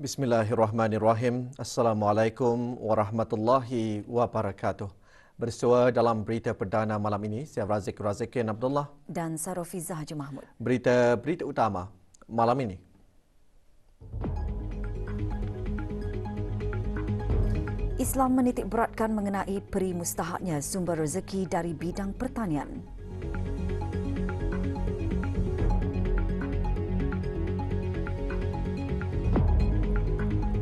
Bismillahirrahmanirrahim. Assalamualaikum warahmatullahi wabarakatuh. Bersua dalam berita perdana malam ini, saya Razikin Abdullah dan Sarofiza Haji Mahmud. Berita utama malam ini. Islam menitik beratkan mengenai peri mustahaknya sumber rezeki dari bidang pertanian.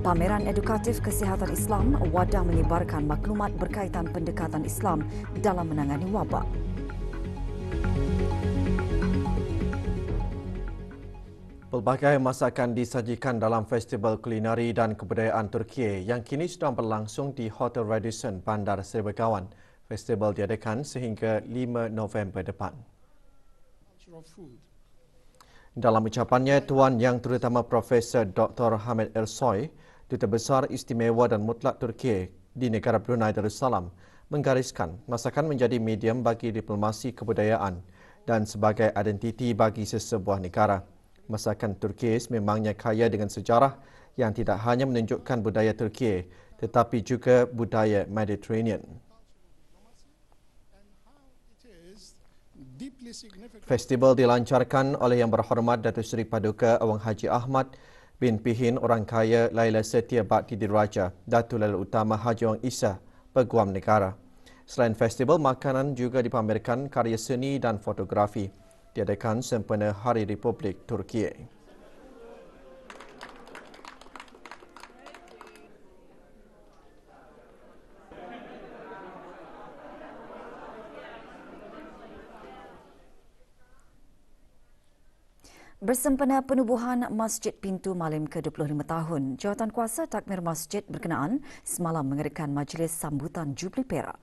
Pameran edukatif kesihatan Islam wadah menyebarkan maklumat berkaitan pendekatan Islam dalam menangani wabak. Pelbagai masakan disajikan dalam Festival Kulinari dan Kebudayaan Turki yang kini sedang berlangsung di Hotel Radisson, Bandar Seri Begawan. Festival diadakan sehingga 5 November depan. Dalam ucapannya, Tuan Yang Terutama Profesor Dr. Hamid Ersoy, Duta Besar Istimewa dan Mutlak Turki di negara Brunei Darussalam, menggariskan masakan menjadi medium bagi diplomasi kebudayaan dan sebagai identiti bagi sesebuah negara. Masakan Turki memangnya kaya dengan sejarah yang tidak hanya menunjukkan budaya Turki tetapi juga budaya Mediterranean. Festival dilancarkan oleh Yang Berhormat Datuk Seri Paduka Awang Haji Ahmad bin Pihin Orang Kaya Laila Setia Bakti Diraja, Datuk Lalu Utama Haji Wang Isa, Peguam Negara. Selain festival, makanan juga dipamerkan karya seni dan fotografi. Diadakan sempena Hari Republik Turki. Bersempena penubuhan Masjid Pintu Malim ke-25 tahun, Jawatankuasa Takmir Masjid berkenaan semalam mengadakan majlis sambutan Jubli Perak.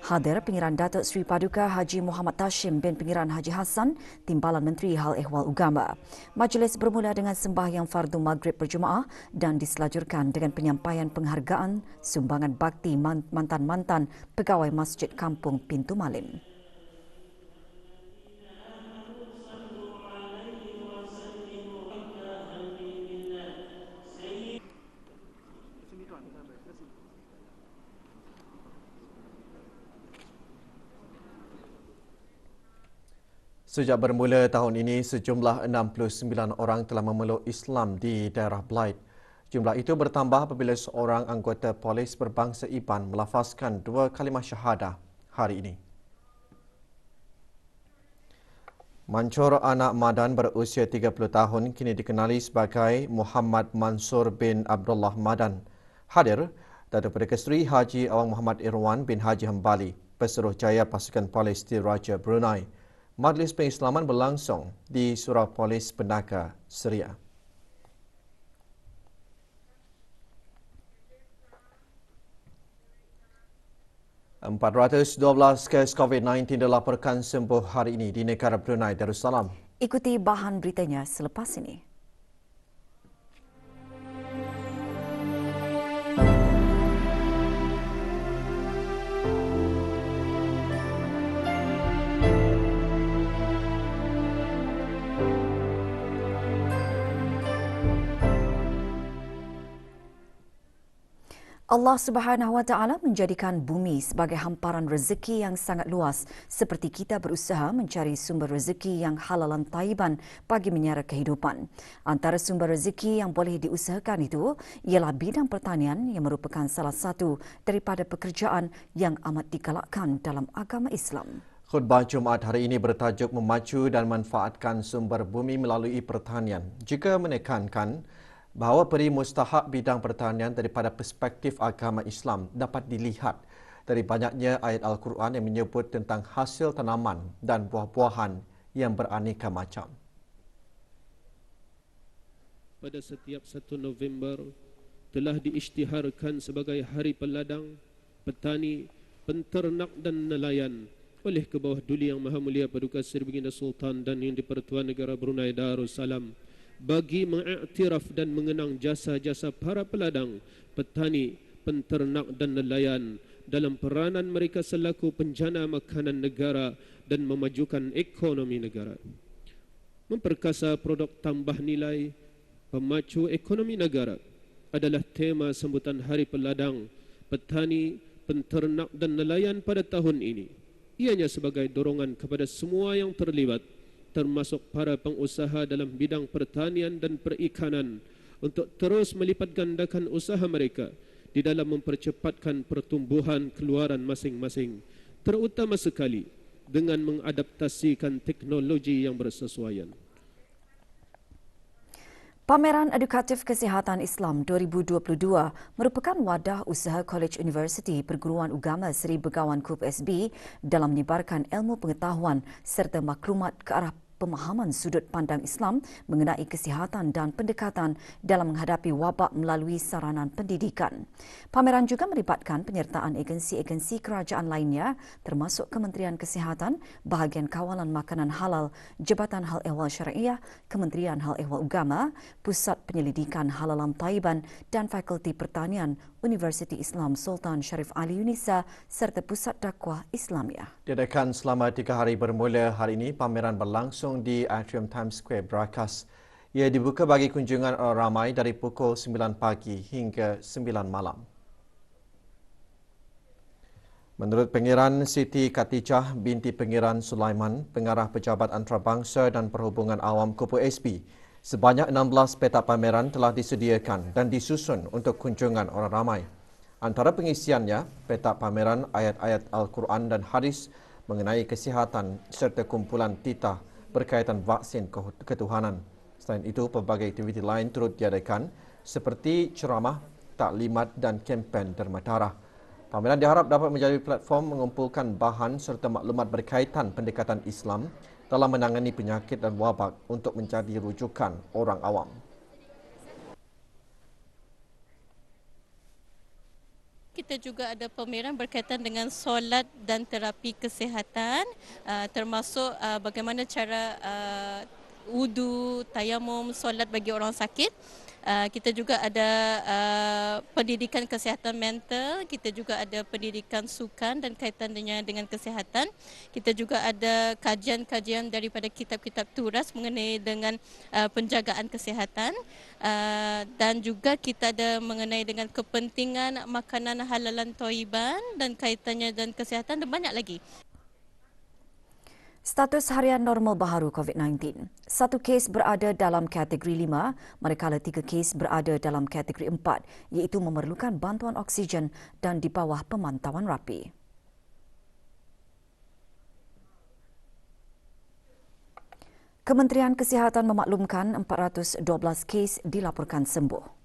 Hadir Pengiran Datuk Seri Paduka Haji Muhammad Tashim bin Pengiran Haji Hassan, Timbalan Menteri Hal Ehwal Ugama. Majlis bermula dengan sembahyang fardu maghrib berjemaah dan diselajurkan dengan penyampaian penghargaan sumbangan bakti mantan-mantan pegawai Masjid Kampung Pintu Malim. Sejak bermula tahun ini, sejumlah 69 orang telah memeluk Islam di daerah Blyth. Jumlah itu bertambah apabila seorang anggota polis berbangsa Iban melafazkan 2 kalimah syahadah hari ini. Mansur anak Madan berusia 30 tahun kini dikenali sebagai Muhammad Mansur bin Abdullah Madan. Hadir Datuk Perdana Menteri Haji Awang Muhammad Irwan bin Haji Hambali, Pesuruhjaya Pasukan Polis Diraja Brunei. Majlis Pengislaman berlangsung di Surau Polis Penaka, Seria. .412 kes COVID-19 dilaporkan sembuh hari ini di negara Brunei Darussalam. Ikuti bahan beritanya selepas ini. Allah Subhanahu Wa Taala menjadikan bumi sebagai hamparan rezeki yang sangat luas, seperti kita berusaha mencari sumber rezeki yang halalan tayyiban bagi menyara kehidupan. Antara sumber rezeki yang boleh diusahakan itu ialah bidang pertanian yang merupakan salah satu daripada pekerjaan yang amat digalakkan dalam agama Islam. Khutbah Jumaat hari ini bertajuk memacu dan manfaatkan sumber bumi melalui pertanian, juga menekankan bahawa peri mustahak bidang pertanian daripada perspektif agama Islam dapat dilihat dari banyaknya ayat Al-Quran yang menyebut tentang hasil tanaman dan buah-buahan yang beraneka macam. Pada setiap 1 November telah diisytiharkan sebagai Hari Peladang, Petani, Penternak dan Nelayan oleh Kebawah Duli Yang Maha Mulia Paduka Seri Baginda Sultan dan Yang di-Pertuan Negara Brunei Darussalam bagi mengiktiraf dan mengenang jasa-jasa para peladang, petani, penternak dan nelayan dalam peranan mereka selaku penjana makanan negara dan memajukan ekonomi negara. memperkasa produk tambah nilai, pemacu ekonomi negara adalah tema sambutan Hari Peladang, Petani, Penternak dan Nelayan pada tahun ini. Ianya sebagai dorongan kepada semua yang terlibat, termasuk para pengusaha dalam bidang pertanian dan perikanan, untuk terus melipat gandakan usaha mereka di dalam mempercepatkan pertumbuhan keluaran masing-masing, terutama sekali dengan mengadaptasikan teknologi yang bersesuaian. Pameran Edukatif Kesihatan Islam 2022 merupakan wadah usaha Kolej Universiti Perguruan Agama Seri Begawan KUP SB dalam menyebarkan ilmu pengetahuan serta maklumat ke arah pemahaman sudut pandang Islam mengenai kesihatan dan pendekatan dalam menghadapi wabak melalui saranan pendidikan. Pameran juga melibatkan penyertaan agensi-agensi kerajaan lainnya termasuk Kementerian Kesihatan, Bahagian Kawalan Makanan Halal, Jabatan Hal Ehwal Syariah, Kementerian Hal Ehwal Agama, Pusat Penyelidikan Halalan Taiban dan Fakulti Pertanian Universiti Islam Sultan Sharif Ali Unisa serta Pusat Dakwah Islamiah. Diadakan selama 3 hari bermula hari ini, pameran berlangsung di Atrium Times Square, Berakas. Ia dibuka bagi kunjungan orang ramai dari pukul 9 pagi hingga 9 malam. Menurut Pengiran Siti Katijah binti Pengiran Sulaiman, Pengarah Pejabat Antarabangsa dan Perhubungan Awam KUPU SB, sebanyak 16 petak pameran telah disediakan dan disusun untuk kunjungan orang ramai. Antara pengisiannya, petak pameran ayat-ayat Al-Quran dan hadis mengenai kesihatan serta kumpulan titah berkaitan vaksin ketuhanan. Selain itu, pelbagai aktiviti lain turut diadakan seperti ceramah, taklimat dan kempen derma darah. Pameran diharap dapat menjadi platform mengumpulkan bahan serta maklumat berkaitan pendekatan Islam dalam menangani penyakit dan wabak untuk menjadi rujukan orang awam. Kita juga ada pameran berkaitan dengan solat dan terapi kesihatan, termasuk bagaimana cara wudu, tayamum, solat bagi orang sakit. Kita juga ada pendidikan kesihatan mental, kita juga ada pendidikan sukan dan kaitannya dengan kesihatan. Kita juga ada kajian-kajian daripada kitab-kitab turas mengenai dengan penjagaan kesihatan, dan juga kita ada mengenai dengan kepentingan makanan halalan thayyiban dan kaitannya dan kesihatan dan banyak lagi. Status harian normal baharu COVID-19. 1 kes berada dalam kategori 5, manakala 3 kes berada dalam kategori 4, iaitu memerlukan bantuan oksigen dan di bawah pemantauan rapi. Kementerian Kesihatan memaklumkan 412 kes dilaporkan sembuh.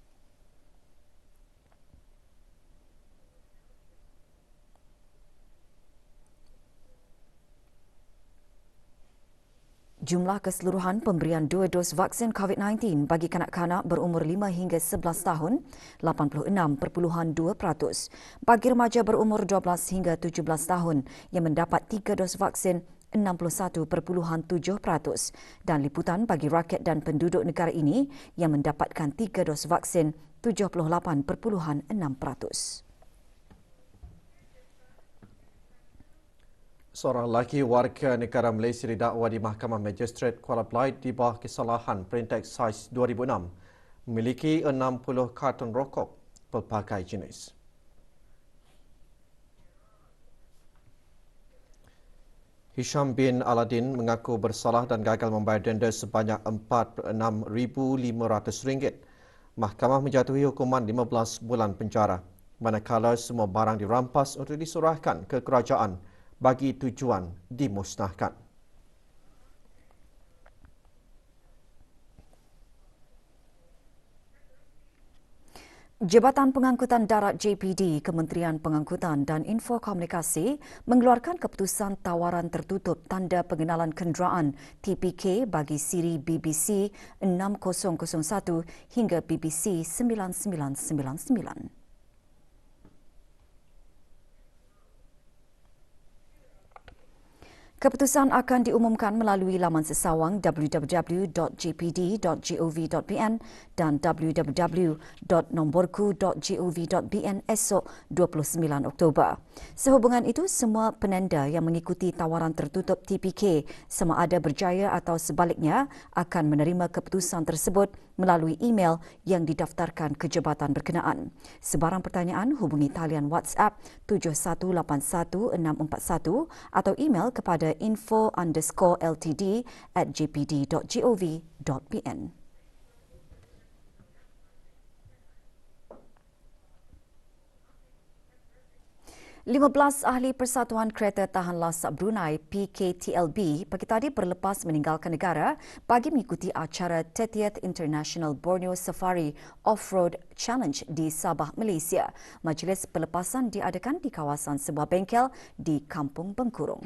Jumlah keseluruhan pemberian 2 dos vaksin COVID-19 bagi kanak-kanak berumur 5 hingga 11 tahun, 86.2%. Bagi remaja berumur 12 hingga 17 tahun yang mendapat 3 dos vaksin, 61.7%. Dan liputan bagi rakyat dan penduduk negara ini yang mendapatkan 3 dos vaksin, 78.6%. Seorang lelaki warga negara Malaysia didakwa di Mahkamah Magistrate Kuala Belait di bawah kesalahan Perintah Eksais 2006 memiliki 60 karton rokok pelbagai jenis. Hisham bin Aladin mengaku bersalah dan gagal membayar denda sebanyak RM46,500. Mahkamah menjatuhi hukuman 15 bulan penjara, manakala semua barang dirampas untuk diserahkan ke kerajaan bagi tujuan dimusnahkan. Jabatan Pengangkutan Darat JPD, Kementerian Pengangkutan dan Infokomunikasi mengeluarkan keputusan tawaran tertutup tanda pengenalan kenderaan TPK bagi siri BBC 6001 hingga BBC 9999. Keputusan akan diumumkan melalui laman sesawang www.jpd.gov.bn dan www.nomborku.gov.bn esok 29 Oktober. Sehubungan itu, semua penanda yang mengikuti tawaran tertutup TPK sama ada berjaya atau sebaliknya akan menerima keputusan tersebut melalui email yang didaftarkan ke jabatan berkenaan. Sebarang pertanyaan, hubungi talian WhatsApp 7181 atau email kepada info_ltd@jpd.gov.bn. 15 ahli Persatuan Kereta Tahan Lasak Brunei PKTLB pagi tadi berlepas meninggalkan negara bagi mengikuti acara 30th International Borneo Safari Off-Road Challenge di Sabah, Malaysia. Majlis pelepasan diadakan di kawasan sebuah bengkel di Kampung Bengkurung.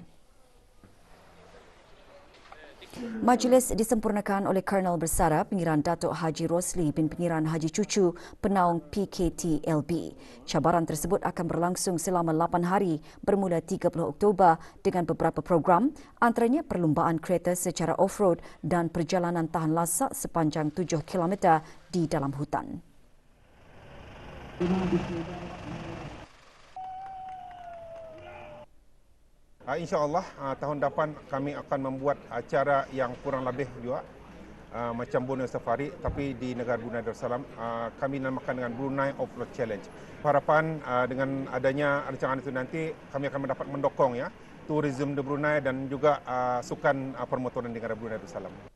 Majlis disempurnakan oleh Kolonel Bersara Pengiran Datuk Haji Rosli bin Pengiran Haji Cucu Penaung PKTLB. Cabaran tersebut akan berlangsung selama 8 hari bermula 30 Oktober dengan beberapa program, antaranya perlumbaan kereta secara off-road dan perjalanan tahan lasak sepanjang 7 km di dalam hutan. InsyaAllah tahun depan kami akan membuat acara yang kurang lebih juga macam Borneo Safari tapi di negara Brunei Darussalam. Kami namakan dengan Brunei Off-Road Challenge. Harapan dengan adanya rancangan itu nanti kami akan mendapat mendokong ya tourism di Brunei dan juga sukan permotoran di negara Brunei Darussalam.